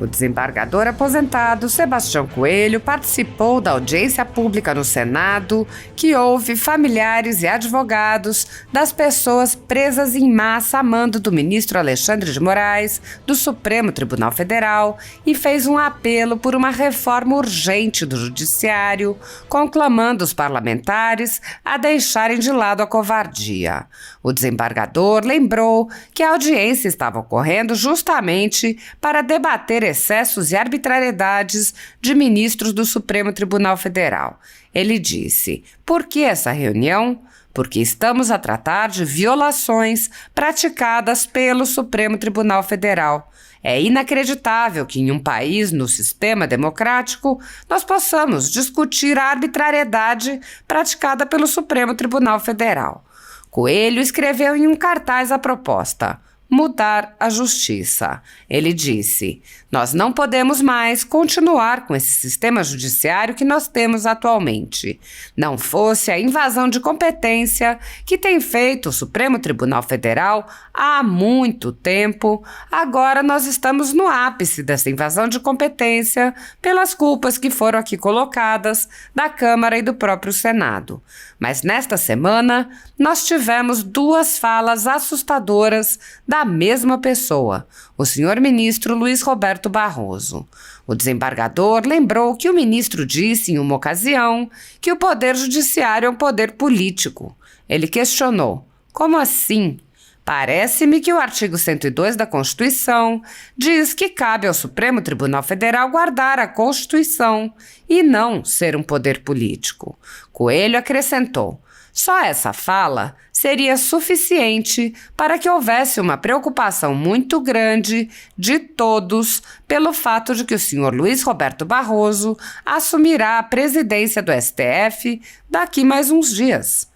O desembargador aposentado Sebastião Coelho participou da audiência pública no Senado, que houve familiares e advogados das pessoas presas em massa a mando do ministro Alexandre de Moraes, do Supremo Tribunal Federal, e fez um apelo por uma reforma urgente do Judiciário, conclamando os parlamentares a deixarem de lado a covardia. O desembargador lembrou que a audiência estava ocorrendo justamente para debater excessos e arbitrariedades de ministros do Supremo Tribunal Federal. Ele disse: por que essa reunião? Porque estamos a tratar de violações praticadas pelo Supremo Tribunal Federal. É inacreditável que em um país no sistema democrático nós possamos discutir a arbitrariedade praticada pelo Supremo Tribunal Federal. Coelho escreveu em um cartaz a proposta: mudar a justiça. Ele disse: nós não podemos mais continuar com esse sistema judiciário que nós temos atualmente. Não fosse a invasão de competência que tem feito o Supremo Tribunal Federal há muito tempo, agora nós estamos no ápice dessa invasão de competência pelas culpas que foram aqui colocadas da Câmara e do próprio Senado. Mas nesta semana nós tivemos duas falas assustadoras da mesma pessoa, o senhor ministro Luiz Roberto Barroso. O desembargador lembrou que o ministro disse em uma ocasião que o poder judiciário é um poder político. Ele questionou: como assim? Parece-me que o artigo 102 da Constituição diz que cabe ao Supremo Tribunal Federal guardar a Constituição e não ser um poder político. Coelho acrescentou: só essa fala seria suficiente para que houvesse uma preocupação muito grande de todos pelo fato de que o senhor Luiz Roberto Barroso assumirá a presidência do STF daqui mais uns dias.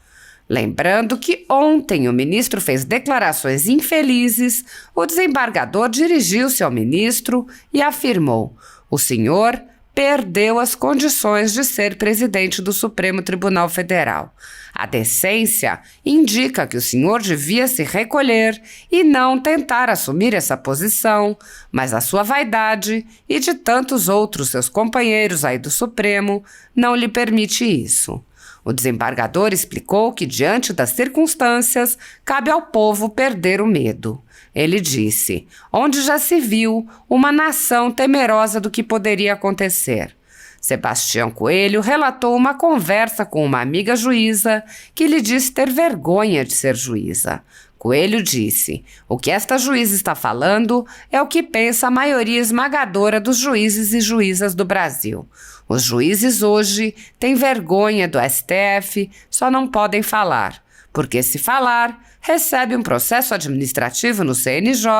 Lembrando que ontem o ministro fez declarações infelizes, o desembargador dirigiu-se ao ministro e afirmou: o senhor perdeu as condições de ser presidente do Supremo Tribunal Federal. A decência indica que o senhor devia se recolher e não tentar assumir essa posição, mas a sua vaidade e de tantos outros seus companheiros aí do Supremo não lhe permite isso. O desembargador explicou que, diante das circunstâncias, cabe ao povo perder o medo. Ele disse: onde já se viu uma nação temerosa do que poderia acontecer? Sebastião Coelho relatou uma conversa com uma amiga juíza que lhe disse ter vergonha de ser juíza. Coelho disse: o que esta juíza está falando é o que pensa a maioria esmagadora dos juízes e juízas do Brasil. Os juízes hoje têm vergonha do STF, só não podem falar, porque se falar, recebe um processo administrativo no CNJ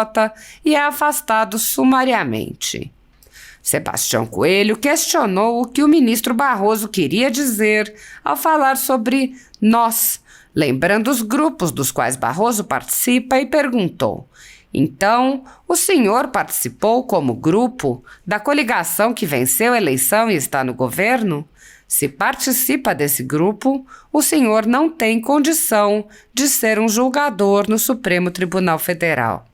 e é afastado sumariamente. Sebastião Coelho questionou o que o ministro Barroso queria dizer ao falar sobre nós, lembrando os grupos dos quais Barroso participa, e perguntou: então, o senhor participou como grupo da coligação que venceu a eleição e está no governo? Se participa desse grupo, o senhor não tem condição de ser um julgador no Supremo Tribunal Federal.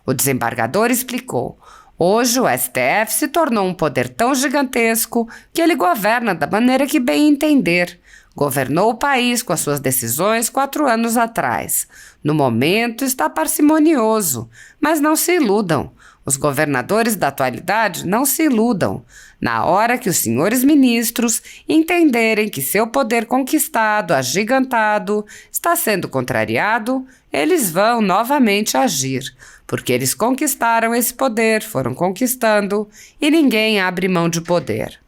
O desembargador explicou: hoje o STF se tornou um poder tão gigantesco que ele governa da maneira que bem entender. Governou o país com as suas decisões 4 anos atrás. No momento está parcimonioso, mas não se iludam. Os governadores da atualidade não se iludam. Na hora que os senhores ministros entenderem que seu poder conquistado, agigantado, está sendo contrariado, eles vão novamente agir, porque eles conquistaram esse poder, foram conquistando, e ninguém abre mão de poder.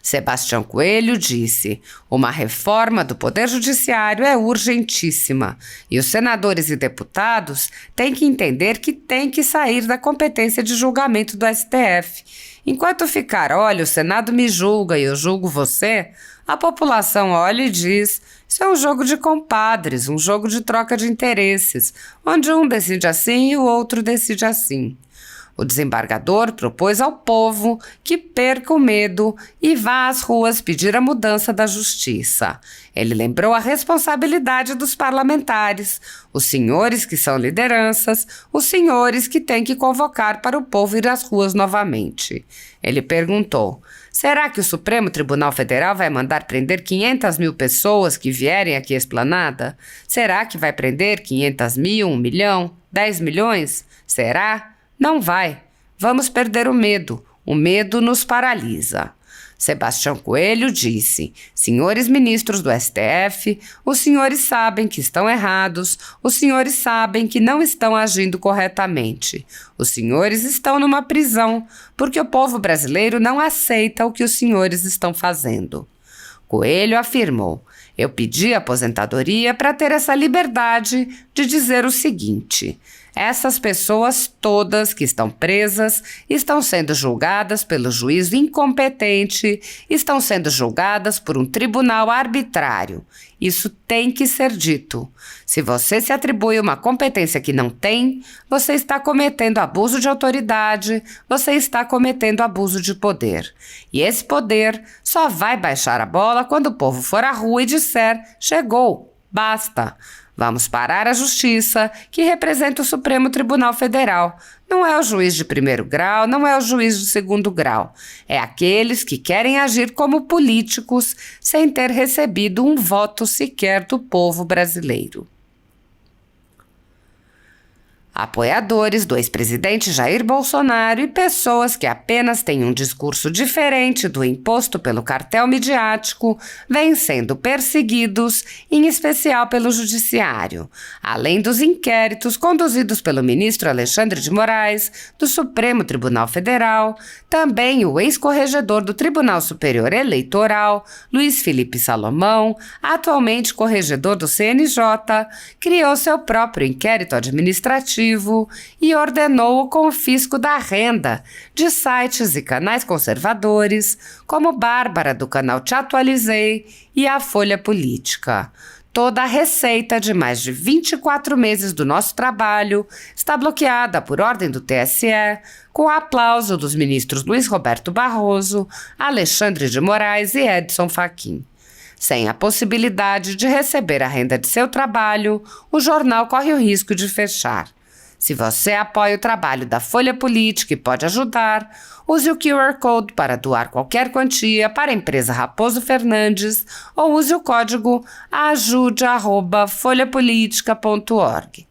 Sebastião Coelho disse: uma reforma do Poder Judiciário é urgentíssima e os senadores e deputados têm que entender que têm que sair da competência de julgamento do STF. Enquanto ficar: olha, o Senado me julga e eu julgo você, a população olha e diz: isso é um jogo de compadres, um jogo de troca de interesses, onde um decide assim e o outro decide assim. O desembargador propôs ao povo que perca o medo e vá às ruas pedir a mudança da justiça. Ele lembrou a responsabilidade dos parlamentares, os senhores que são lideranças, os senhores que têm que convocar para o povo ir às ruas novamente. Ele perguntou: será que o Supremo Tribunal Federal vai mandar prender 500 mil pessoas que vierem aqui à esplanada? Será que vai prender 500 mil, 1 milhão, 10 milhões? Será? Não vai. Vamos perder o medo. O medo nos paralisa. Sebastião Coelho disse: senhores ministros do STF, os senhores sabem que estão errados, os senhores sabem que não estão agindo corretamente. Os senhores estão numa prisão, porque o povo brasileiro não aceita o que os senhores estão fazendo. Coelho afirmou: eu pedi aposentadoria para ter essa liberdade de dizer o seguinte: essas pessoas todas que estão presas estão sendo julgadas pelo juízo incompetente, estão sendo julgadas por um tribunal arbitrário. Isso tem que ser dito. Se você se atribui uma competência que não tem, você está cometendo abuso de autoridade, você está cometendo abuso de poder. E esse poder só vai baixar a bola quando o povo for à rua e disser: chegou, basta. Vamos parar a justiça, que representa o Supremo Tribunal Federal. Não é o juiz de primeiro grau, não é o juiz de segundo grau. É aqueles que querem agir como políticos sem ter recebido um voto sequer do povo brasileiro. Apoiadores do ex-presidente Jair Bolsonaro e pessoas que apenas têm um discurso diferente do imposto pelo cartel midiático vêm sendo perseguidos, em especial pelo Judiciário. Além dos inquéritos conduzidos pelo ministro Alexandre de Moraes, do Supremo Tribunal Federal, também o ex-corregedor do Tribunal Superior Eleitoral, Luiz Felipe Salomão, atualmente corregedor do CNJ, criou seu próprio inquérito administrativo e ordenou o confisco da renda de sites e canais conservadores, como Bárbara do canal Te Atualizei e a Folha Política. Toda a receita de mais de 24 meses do nosso trabalho está bloqueada por ordem do TSE, com o aplauso dos ministros Luiz Roberto Barroso, Alexandre de Moraes e Edson Fachin. Sem a possibilidade de receber a renda de seu trabalho, o jornal corre o risco de fechar. Se você apoia o trabalho da Folha Política e pode ajudar, use o QR Code para doar qualquer quantia para a empresa Raposo Fernandes ou use o código ajude@folhapolitica.org.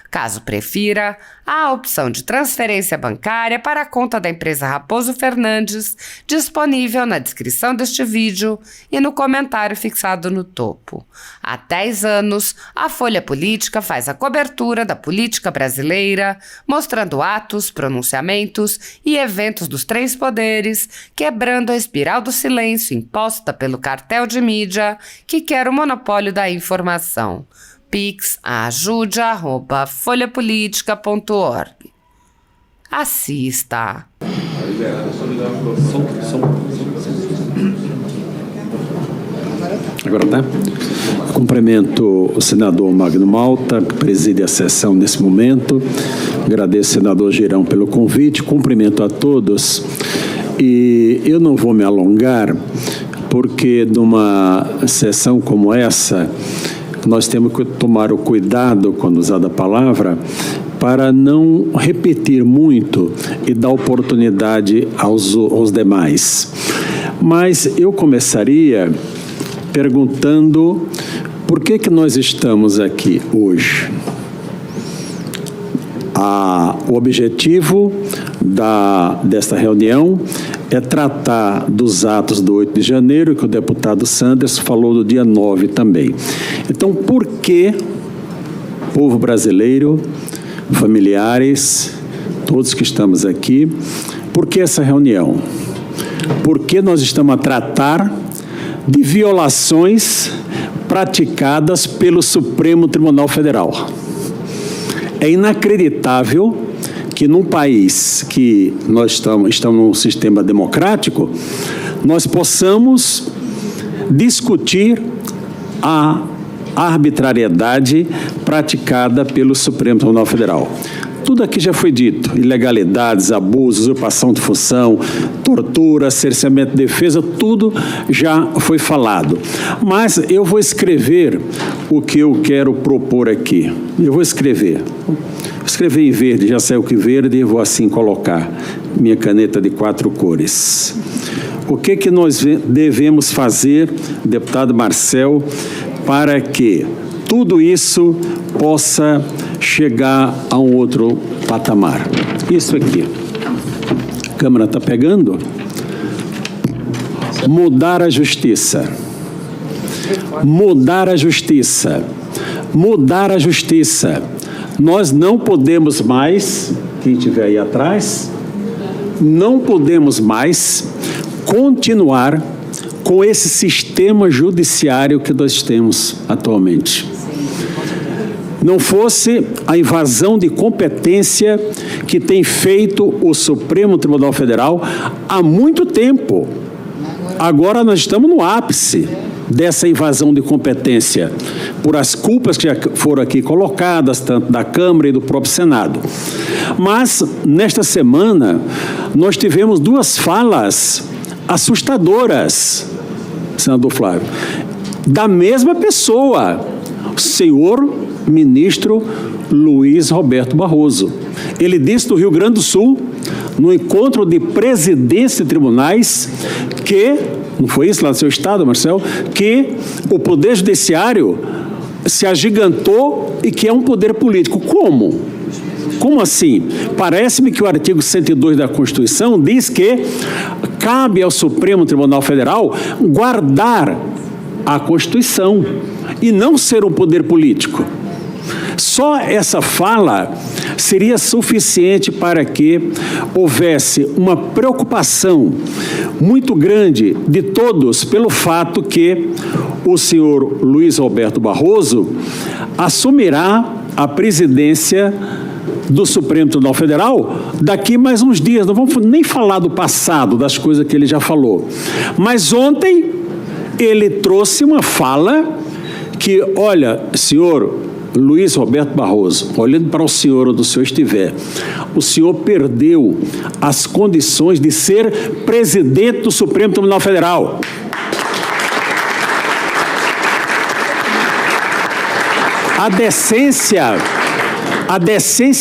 Caso prefira, há a opção de transferência bancária para a conta da empresa Raposo Fernandes, disponível na descrição deste vídeo e no comentário fixado no topo. Há 10 anos, a Folha Política faz a cobertura da política brasileira, mostrando atos, pronunciamentos e eventos dos 3 poderes, quebrando a espiral do silêncio imposta pelo cartel de mídia que quer o monopólio da informação. Pix ajude@folhapolitica.org. Assista. Agora tá. Cumprimento o senador Magno Malta, que preside a sessão nesse momento. Agradeço ao senador Girão pelo convite. Cumprimento a todos. E eu não vou me alongar, porque numa sessão como essa, nós temos que tomar o cuidado, quando usada a palavra, para não repetir muito e dar oportunidade aos demais. Mas eu começaria perguntando por que nós estamos aqui hoje. O objetivo desta reunião é tratar dos atos do 8 de janeiro, que o deputado Sanders falou do dia 9 também. Então, por que povo brasileiro, familiares, todos que estamos aqui, por que essa reunião? Por que nós estamos a tratar de violações praticadas pelo Supremo Tribunal Federal? É inacreditável que num país que nós estamos num sistema democrático, nós possamos discutir arbitrariedade praticada pelo Supremo Tribunal Federal. Tudo aqui já foi dito, ilegalidades, abusos, usurpação de função, tortura, cerceamento de defesa, tudo já foi falado. Mas eu vou escrever o que eu quero propor aqui. Eu vou escrever em verde, já saiu que verde, e vou assim colocar minha caneta de 4 cores. O que nós devemos fazer, deputado Marcel, para que tudo isso possa chegar a um outro patamar? Isso aqui. A Câmara está pegando? Mudar a justiça. Mudar a justiça. Mudar a justiça. Nós não podemos mais, quem estiver aí atrás, não podemos mais continuar com esse sistema judiciário que nós temos atualmente. Não fosse a invasão de competência que tem feito o Supremo Tribunal Federal há muito tempo. Agora nós estamos no ápice dessa invasão de competência, por as culpas que já foram aqui colocadas, tanto da Câmara e do próprio Senado. Mas, nesta semana, nós tivemos 2 falas assustadoras, senador Flávio, da mesma pessoa, o senhor ministro Luiz Roberto Barroso. Ele disse do Rio Grande do Sul, no encontro de presidentes de tribunais, que, não foi isso lá no seu estado, Marcel, que o Poder Judiciário se agigantou e que é um poder político. Como? Como assim? Parece-me que o artigo 102 da Constituição diz que cabe ao Supremo Tribunal Federal guardar a Constituição e não ser um poder político. Só essa fala seria suficiente para que houvesse uma preocupação muito grande de todos pelo fato que o senhor Luiz Roberto Barroso assumirá a presidência do Supremo Tribunal Federal daqui mais uns dias. Não vamos nem falar do passado, das coisas que ele já falou. Mas ontem ele trouxe uma fala que, olha, senhor Luiz Roberto Barroso, olhando para o senhor onde o senhor estiver, o senhor perdeu as condições de ser presidente do Supremo Tribunal Federal. A decência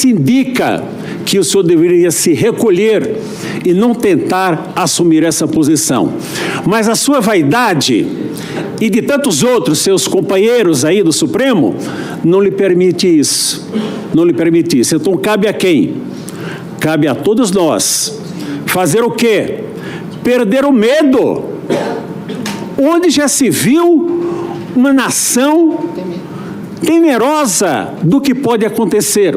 indica que o senhor deveria se recolher e não tentar assumir essa posição. Mas a sua vaidade e de tantos outros seus companheiros aí do Supremo não lhe permite isso. Não lhe permite isso. Então cabe a quem? Cabe a todos nós. Fazer o quê? Perder o medo. Onde já se viu uma nação temerosa do que pode acontecer?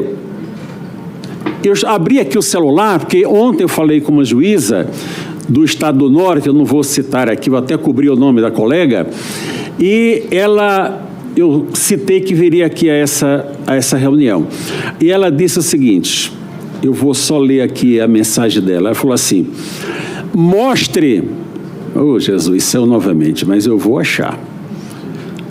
Eu abri aqui o celular, porque ontem eu falei com uma juíza do Estado do Norte, eu não vou citar aqui, vou até cobrir o nome da colega, e eu citei que viria aqui a essa reunião. E ela disse o seguinte, eu vou só ler aqui a mensagem dela, ela falou assim, mostre, Jesus, céu novamente, mas eu vou achar.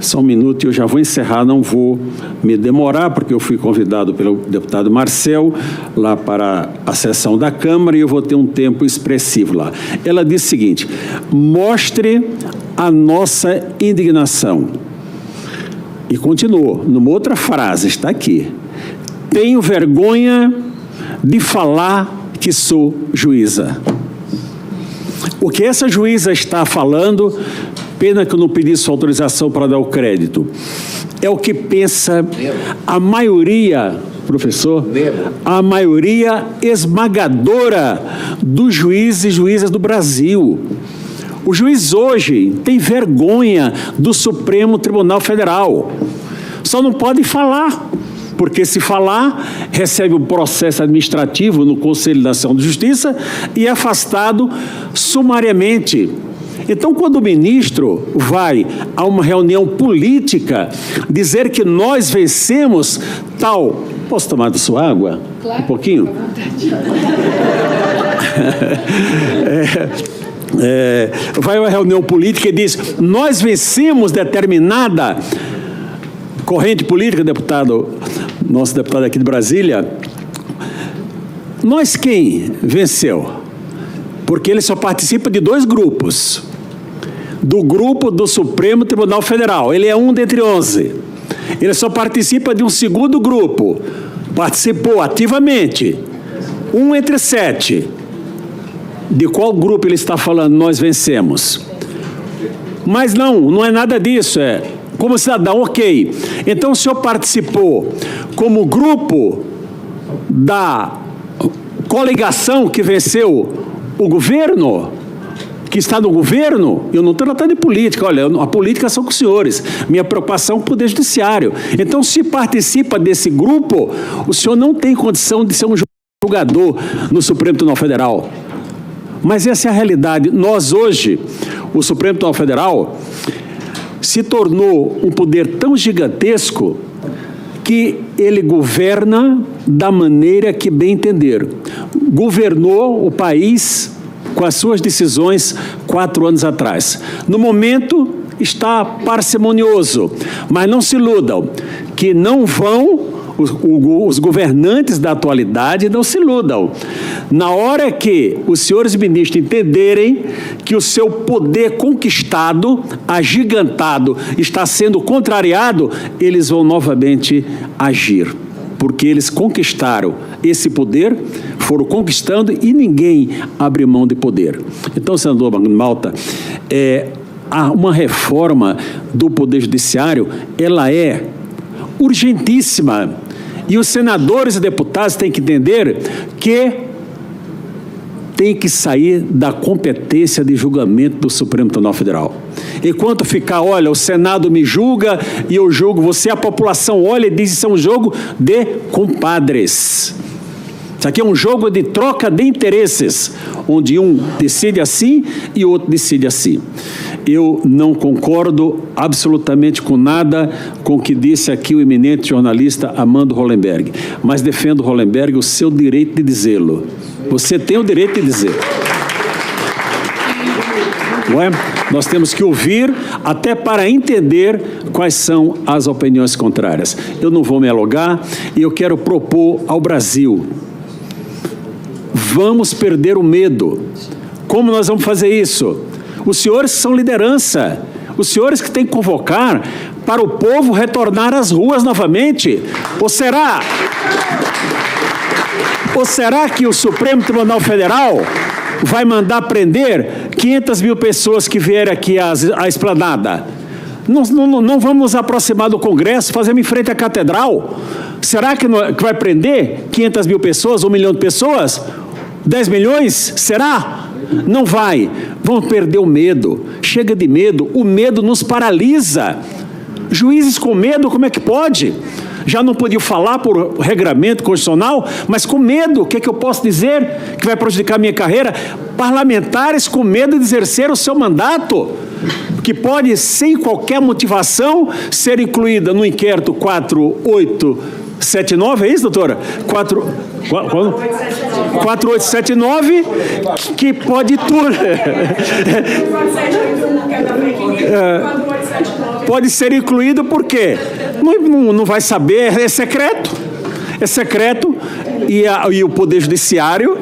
Só um minuto e eu já vou encerrar, não vou me demorar, porque eu fui convidado pelo deputado Marcel lá para a sessão da Câmara e eu vou ter um tempo expressivo lá. Ela disse o seguinte, mostre a nossa indignação. E continuou, numa outra frase, está aqui. Tenho vergonha de falar que sou juíza. O que essa juíza está falando... Pena que eu não pedi sua autorização para dar o crédito. É o que pensa a maioria, professor, a maioria esmagadora dos juízes e juízas do Brasil. O juiz hoje tem vergonha do Supremo Tribunal Federal. Só não pode falar, porque se falar, recebe um processo administrativo no Conselho Nacional de Justiça e é afastado sumariamente. Então, quando o ministro vai a uma reunião política dizer que nós vencemos tal... Posso tomar da sua água? Claro, um pouquinho? Vai a uma reunião política e diz, nós vencemos determinada corrente política, nosso deputado aqui de Brasília, nós quem venceu? Porque ele só participa de 2 grupos. Do grupo do Supremo Tribunal Federal. Ele é um dentre 11. Ele só participa de um segundo grupo. Participou ativamente. 1 entre 7. De qual grupo ele está falando? Nós vencemos. Mas não é nada disso. Como cidadão, ok. Então o senhor participou como grupo da coligação que venceu o governo, que está no governo. Eu não estou tratando de política, olha, a política são com os senhores, minha preocupação é o Poder Judiciário. Então, se participa desse grupo, o senhor não tem condição de ser um julgador no Supremo Tribunal Federal. Mas essa é a realidade. Nós hoje, o Supremo Tribunal Federal se tornou um poder tão gigantesco que ele governa da maneira que bem entender. Governou o país com as suas decisões 4 anos atrás. No momento, está parcimonioso, mas não se iludam, que não vão, os governantes da atualidade não se iludam. Na hora que os senhores ministros entenderem que o seu poder conquistado, agigantado, está sendo contrariado, eles vão novamente agir. Porque eles conquistaram esse poder, foram conquistando e ninguém abre mão de poder. Então, senador Magno Malta, uma reforma do Poder Judiciário, ela é urgentíssima. E os senadores e deputados têm que entender que tem que sair da competência de julgamento do Supremo Tribunal Federal. Enquanto ficar, olha, o Senado me julga e eu julgo você, a população olha e diz, isso é um jogo de compadres. Isso aqui é um jogo de troca de interesses, onde um decide assim e o outro decide assim. Eu não concordo absolutamente com nada com o que disse aqui o eminente jornalista Armando Hollenberg, mas defendo, Hollenberg, o seu direito de dizê-lo. Você tem o direito de dizer. Não é? Nós temos que ouvir até para entender quais são as opiniões contrárias. Eu não vou me alugar e eu quero propor ao Brasil: vamos perder o medo. Como nós vamos fazer isso? Os senhores são liderança, os senhores que têm que convocar para o povo retornar às ruas novamente. Ou será que o Supremo Tribunal Federal vai mandar prender 500 mil pessoas que vierem aqui à esplanada? Não vamos nos aproximar do Congresso, fazemos em frente à Catedral. Será que vai prender 500 mil pessoas, 1 milhão de pessoas? 10 milhões? Será? Não vai. Vamos perder o medo. Chega de medo. O medo nos paralisa. Juízes com medo, como é que pode? Já não podiam falar por regramento constitucional, mas com medo, o que é que eu posso dizer que vai prejudicar a minha carreira? Parlamentares com medo de exercer o seu mandato, que pode, sem qualquer motivação, ser incluída no inquérito 4879, é isso, doutora? 4879, que pode tudo. Pode ser incluído porque não vai saber, é secreto. É secreto e o Poder Judiciário,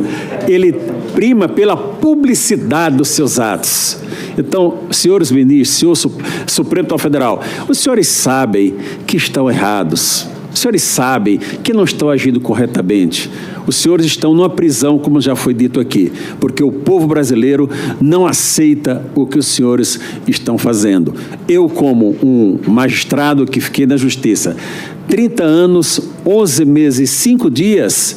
ele prima pela publicidade dos seus atos. Então, senhores ministros, senhor Supremo Tribunal Federal, os senhores sabem que estão errados. Os senhores sabem que não estão agindo corretamente. Os senhores estão numa prisão, como já foi dito aqui, porque o povo brasileiro não aceita o que os senhores estão fazendo. Eu, como um magistrado que fiquei na Justiça, 30 anos, 11 meses e 5 dias,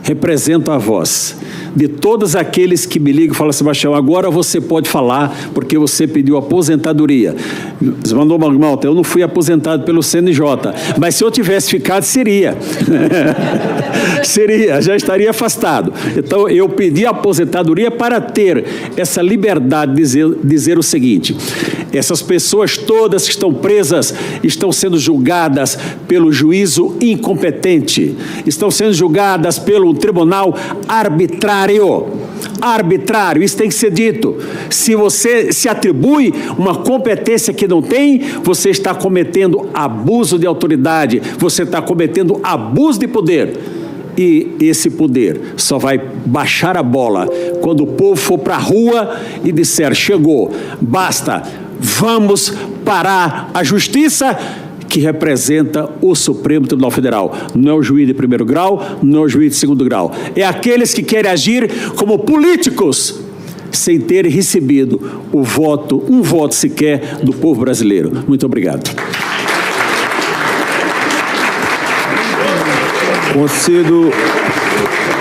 represento a voz de todos aqueles que me ligam e falam: Sebastião, agora você pode falar porque você pediu aposentadoria. Mandou Magno Malta, eu não fui aposentado pelo CNJ, mas se eu tivesse ficado, seria. Seria, já estaria afastado. Então, eu pedi aposentadoria para ter essa liberdade de dizer o seguinte: essas pessoas todas que estão presas estão sendo julgadas pelo juízo incompetente, estão sendo julgadas pelo tribunal arbitrário. arbitrário, isso tem que ser dito. Se você se atribui uma competência que não tem, você está cometendo abuso de autoridade, você está cometendo abuso de poder. E esse poder só vai baixar a bola quando o povo for para a rua e disser: chegou, basta, vamos parar a justiça, que representa o Supremo Tribunal Federal. Não é o juiz de primeiro grau, não é o juiz de segundo grau. É aqueles que querem agir como políticos, sem terem recebido o voto, um voto sequer, do povo brasileiro. Muito obrigado. Concedo